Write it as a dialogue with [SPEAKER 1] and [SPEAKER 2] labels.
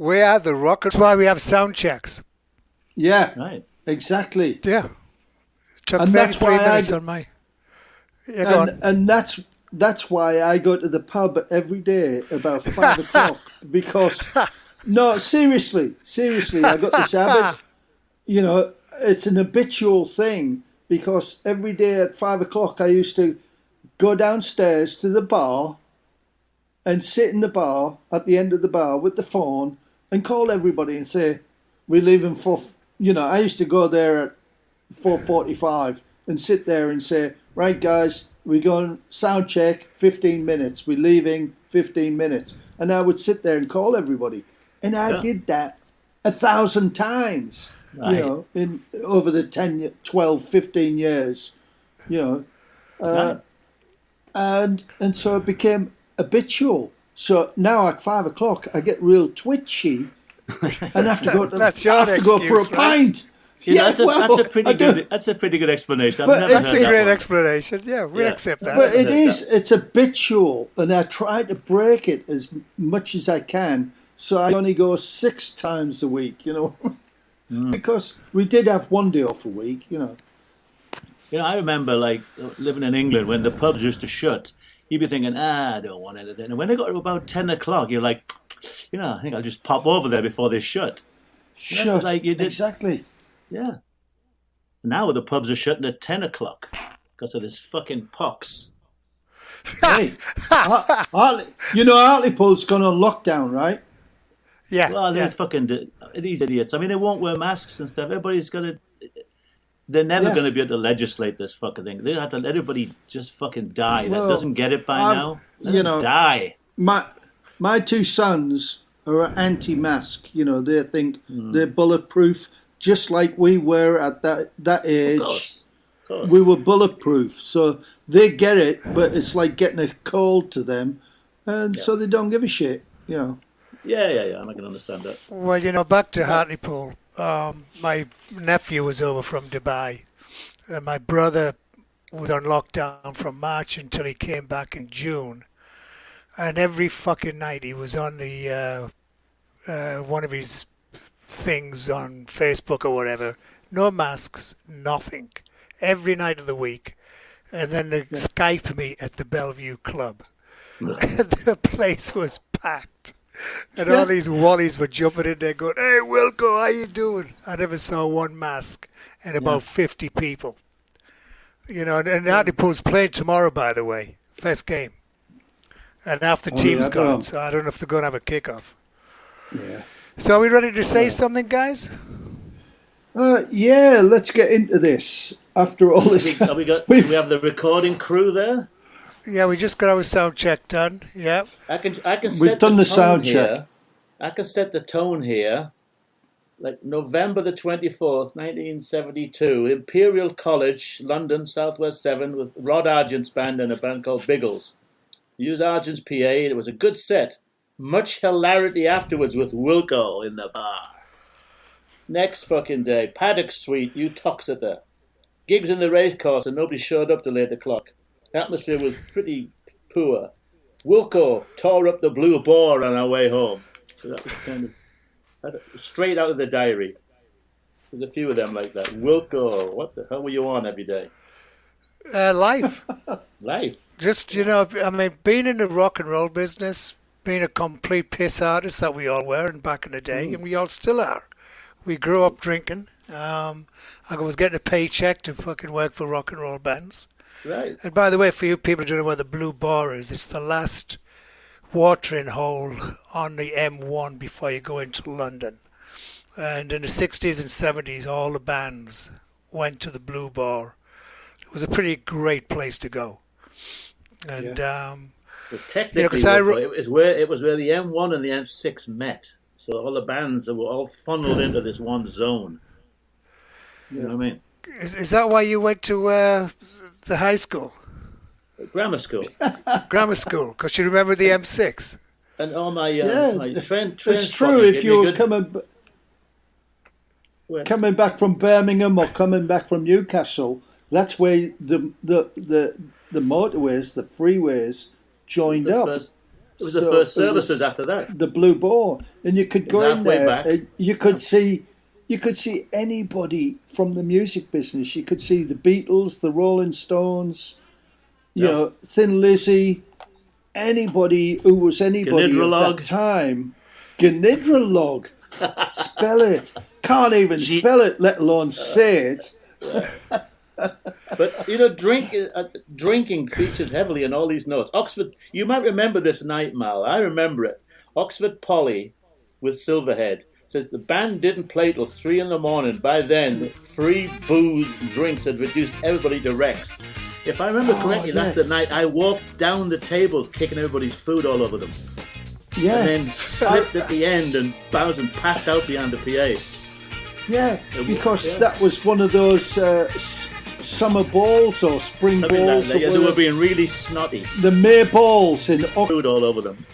[SPEAKER 1] We are the rock. That's why we have sound checks.
[SPEAKER 2] Yeah,
[SPEAKER 3] Right.
[SPEAKER 2] exactly.
[SPEAKER 1] Yeah. Took
[SPEAKER 2] And that's
[SPEAKER 1] 33
[SPEAKER 2] why
[SPEAKER 1] minutes on my... Yeah, go on.
[SPEAKER 2] And that's why I go to the pub every day about 5 o'clock because no, seriously, I got this habit. You know, it's an habitual thing because every day at 5 o'clock I used to go downstairs to the bar and sit in the bar at the end of the bar with the phone and call everybody and say we're leaving for. You know, I used to go there at 4:45 and sit there and say, right, guys, we're going sound check 15 minutes. We're leaving 15 minutes. And I would sit there and call everybody. And I did that 1,000 times,
[SPEAKER 3] Right.
[SPEAKER 2] you know, in over the 10, 12, 15 years, you know. And so it became habitual. So now at 5 o'clock, I get real twitchy and have to go, for a pint.
[SPEAKER 3] Yeah, that's a pretty good explanation.
[SPEAKER 1] That's a great explanation. Yeah, we accept that.
[SPEAKER 2] But it's habitual, and I try to break it as much as I can. So I only go 6 times a week, you know, because we did have one day off a week, you know.
[SPEAKER 3] You know, I remember like living in England when the pubs used to shut. You'd be thinking, I don't want anything. And when they got to about 10 o'clock, you're like, you know, I think I'll just pop over there before they shut.
[SPEAKER 2] Shut,
[SPEAKER 3] like you did.
[SPEAKER 2] Exactly.
[SPEAKER 3] Yeah. Now the pubs are shutting at 10 o'clock because of this fucking pox.
[SPEAKER 2] Hey, you know, Hartlepool's gone on lockdown, right?
[SPEAKER 1] Yeah.
[SPEAKER 3] Well, they're fucking these idiots. I mean, they won't wear masks and stuff. Everybody's got to. They're never going to be able to legislate this fucking thing. They have to let everybody just fucking die. That doesn't get it by now. Let them die.
[SPEAKER 2] My 2 sons are anti-mask. You know, they think they're bulletproof, just like we were at that age.
[SPEAKER 3] Of course.
[SPEAKER 2] We were bulletproof, so they get it, but it's like getting a cold to them, and so they don't give a shit. You know.
[SPEAKER 3] Yeah. I'm not going to understand that.
[SPEAKER 1] Well, you know, back to Hartlepool. My nephew was over from Dubai, and my brother was on lockdown from March until he came back in June. And every fucking night he was on the one of his things on Facebook or whatever. No masks, nothing. Every night of the week. And then they Skype me at the Bellevue Club. The place was packed. And all these wallies were jumping in there going, hey, Wilko, how you doing? I never saw one mask and about 50 people. You know, and Hartlepool's playing tomorrow, by the way. First game. And half the team's gone, so I don't know if they're going to have a kickoff.
[SPEAKER 2] Yeah.
[SPEAKER 1] So are we ready to say something, guys?
[SPEAKER 2] Yeah, let's get into this. After all this...
[SPEAKER 3] we have the recording crew there?
[SPEAKER 1] Yeah, we just got our sound check done. Yeah.
[SPEAKER 3] I can
[SPEAKER 2] We've done the sound check.
[SPEAKER 3] I can set the tone here. Like November the 24th, 1972, Imperial College, London, Southwest 7, with Rod Argent's band and a band called Biggles. Used Argent's PA, and it was a good set. Much hilarity afterwards with Wilko in the bar. Next fucking day, Paddock Suite, Utoxeter. Gigs in the racecourse and nobody showed up till 8 o'clock. The atmosphere was pretty poor. Wilko tore up the blue BOAR on our way home. So that was that's straight out of the diary. There's a few of them like that. Wilko, what the hell were you on every day?
[SPEAKER 1] Life.
[SPEAKER 3] Life.
[SPEAKER 1] Just, you know, I mean, being in the rock and roll business, being a complete piss artist that we all were back in the day, and we all still are. We grew up drinking. I was getting a paycheck to fucking work for rock and roll bands.
[SPEAKER 3] Right.
[SPEAKER 1] And by the way, for you people who don't know where the Blue BOAR is, it's the last watering hole on the M1 before you go into London. And in the 60s and 70s, all the bands went to the Blue BOAR. It was a pretty great place to go. And
[SPEAKER 3] well, technically, it was where the M1 and the M6 met. So all the bands were all funneled into this one zone. You know what I mean?
[SPEAKER 1] Is that why you went to the high school?
[SPEAKER 3] Grammar school.
[SPEAKER 1] Grammar school, because you remember the M6.
[SPEAKER 3] And all my my train.
[SPEAKER 2] It's true. If you were coming back from Birmingham or coming back from Newcastle, that's where the motorways, the freeways, joined up.
[SPEAKER 3] It was the first services after that.
[SPEAKER 2] The Blue Boar, and you could go in there.
[SPEAKER 3] Back.
[SPEAKER 2] You could see anybody from the music business. You could see the Beatles, the Rolling Stones, you know, Thin Lizzy, anybody who was anybody at that time. Gnidralog. Spell it. Can't even spell it, let alone say it.
[SPEAKER 3] But, you know, drinking features heavily in all these notes. Oxford, you might remember this night, Mal. I remember it. Oxford Polly with Silverhead says the band didn't play till 3 a.m. By then, free booze and drinks had reduced everybody to wrecks. If I remember correctly, that's the night I walked down the tables, kicking everybody's food all over them.
[SPEAKER 2] Yeah.
[SPEAKER 3] And then slipped at the end and bounced and passed out behind the PA.
[SPEAKER 2] Yeah, because that was one of those summer balls or spring balls.
[SPEAKER 3] Like that. They were being really snotty.
[SPEAKER 2] The May balls in
[SPEAKER 3] food all over them.